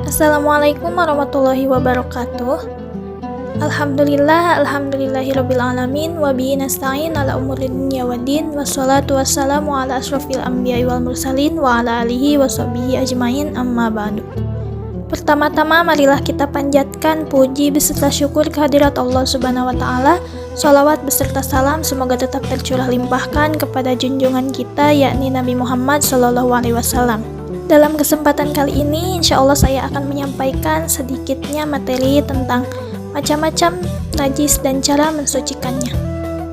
Assalamualaikum warahmatullahi wabarakatuh. Alhamdulillahirabbil alamin wa bihi nasta'in ala umuri dunya waddin wassalatu wassalamu ala asrofil anbiya'i wal mursalin wa ala alihi washabihi ajmain amma ba'du. Pertama-tama marilah kita panjatkan puji beserta syukur kehadirat Allah Subhanahu wa taala. Shalawat beserta salam semoga tetap tercurah limpahkan kepada junjungan kita yakni Nabi Muhammad SAW. Dalam kesempatan kali ini insya Allah saya akan menyampaikan sedikitnya materi tentang macam-macam najis dan cara mensucikannya.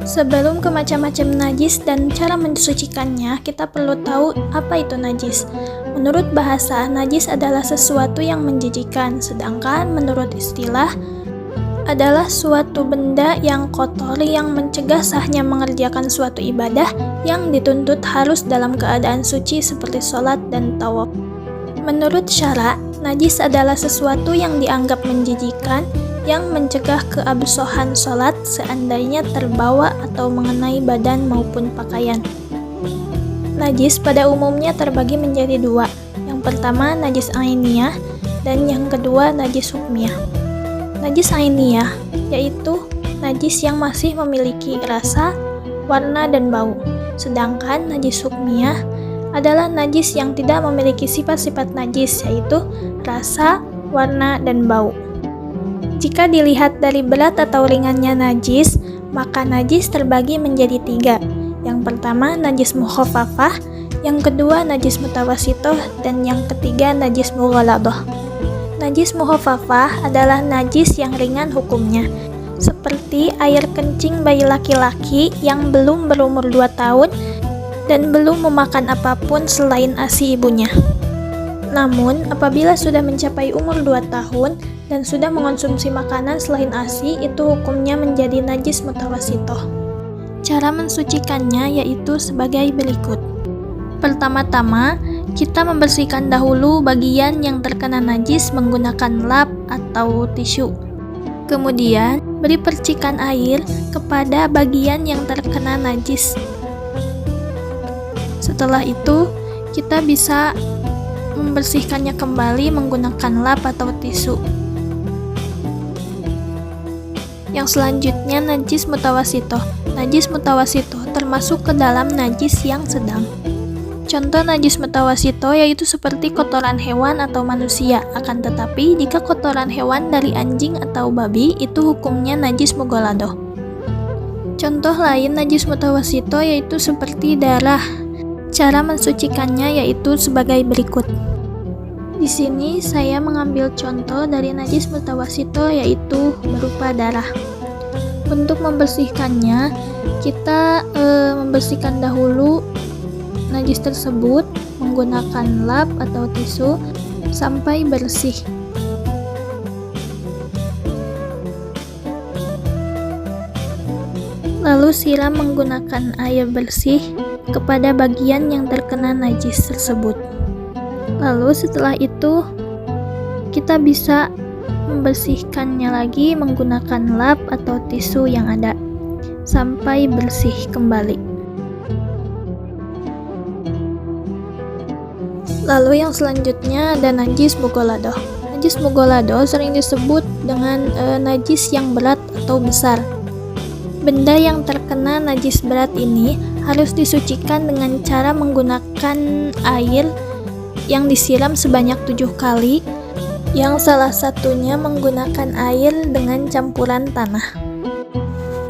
Sebelum ke macam-macam najis dan cara mensucikannya, kita perlu tahu apa itu najis. Menurut bahasa, najis adalah sesuatu yang menjijikan, sedangkan menurut istilah adalah suatu benda yang kotor yang mencegah sahnya mengerjakan suatu ibadah yang dituntut harus dalam keadaan suci seperti sholat dan tawaf. Menurut syara, najis adalah sesuatu yang dianggap menjijikan yang mencegah keabsahan sholat seandainya terbawa atau mengenai badan maupun pakaian. Najis pada umumnya terbagi menjadi dua. Yang pertama najis ainiyah dan yang kedua najis hukmiyah. Najis ainiyah yaitu najis yang masih memiliki rasa, warna, dan bau. Sedangkan najis hukmiyah adalah najis yang tidak memiliki sifat-sifat najis yaitu rasa, warna, dan bau. Jika dilihat dari berat atau ringannya najis, maka najis terbagi menjadi tiga. Yang pertama najis mukhafafah, yang kedua najis mutawasitoh, dan yang ketiga najis mughaladoh. Najis mukhafafah adalah najis yang ringan hukumnya, seperti air kencing bayi laki-laki yang belum berumur 2 tahun dan belum memakan apapun selain ASI ibunya. Namun, apabila sudah mencapai umur 2 tahun dan sudah mengonsumsi makanan selain ASI, itu hukumnya menjadi najis mutawasitoh. Cara mensucikannya yaitu sebagai berikut. Pertama-tama, kita membersihkan dahulu bagian yang terkena najis menggunakan lap atau tisu. Kemudian, beri percikan air kepada bagian yang terkena najis. Setelah itu, kita bisa membersihkannya kembali menggunakan lap atau tisu. Yang selanjutnya najis mutawasitoh. Najis mutawasitoh termasuk ke dalam najis yang sedang. Contoh najis mutawasitoh yaitu seperti kotoran hewan atau manusia. Akan tetapi jika kotoran hewan dari anjing atau babi itu hukumnya najis mughaladoh. Contoh lain najis mutawasitoh yaitu seperti darah. Cara mensucikannya yaitu sebagai berikut. Di sini saya mengambil contoh dari najis mutawasitoh yaitu berupa darah. Untuk membersihkannya, kita membersihkan dahulu najis tersebut menggunakan lap atau tisu sampai bersih. Lalu siram menggunakan air bersih kepada bagian yang terkena najis tersebut. Lalu setelah itu kita bisa membersihkannya lagi menggunakan lap atau tisu yang ada sampai bersih kembali. Lalu yang selanjutnya ada najis mughaladoh. Najis mughaladoh sering disebut dengan najis yang berat atau besar. Benda yang terkena najis berat ini harus disucikan dengan cara menggunakan air yang disiram sebanyak 7 kali, yang salah satunya menggunakan air dengan campuran tanah.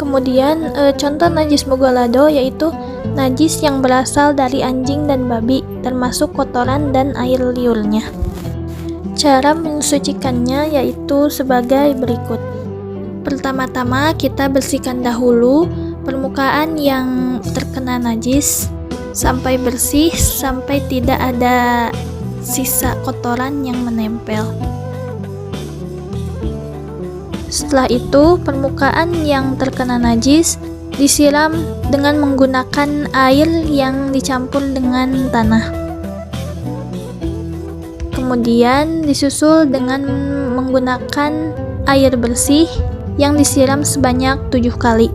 Kemudian contoh najis mughaladoh yaitu najis yang berasal dari anjing dan babi, termasuk kotoran dan air liurnya. Cara mensucikannya yaitu sebagai berikut. Pertama-tama kita bersihkan dahulu permukaan yang terkena najis sampai bersih, sampai tidak ada sisa kotoran yang menempel. Setelah itu, permukaan yang terkena najis disiram dengan menggunakan air yang dicampur dengan tanah. Kemudian disusul dengan menggunakan air bersih yang disiram sebanyak 7 kali.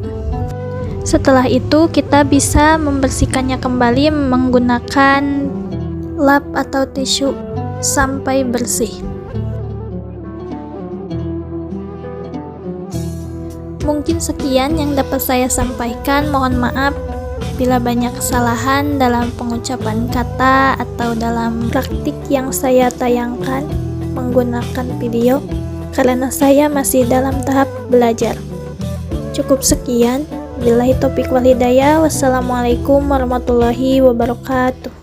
Setelah itu kita bisa membersihkannya kembali menggunakan lap atau tisu sampai bersih. Mungkin sekian yang dapat saya sampaikan. Mohon maaf bila banyak kesalahan dalam pengucapan kata atau dalam praktik yang saya tayangkan menggunakan video, karena saya masih dalam tahap belajar. Cukup sekian. Billahi taufiq wal hidayah. Wassalamualaikum warahmatullahi wabarakatuh.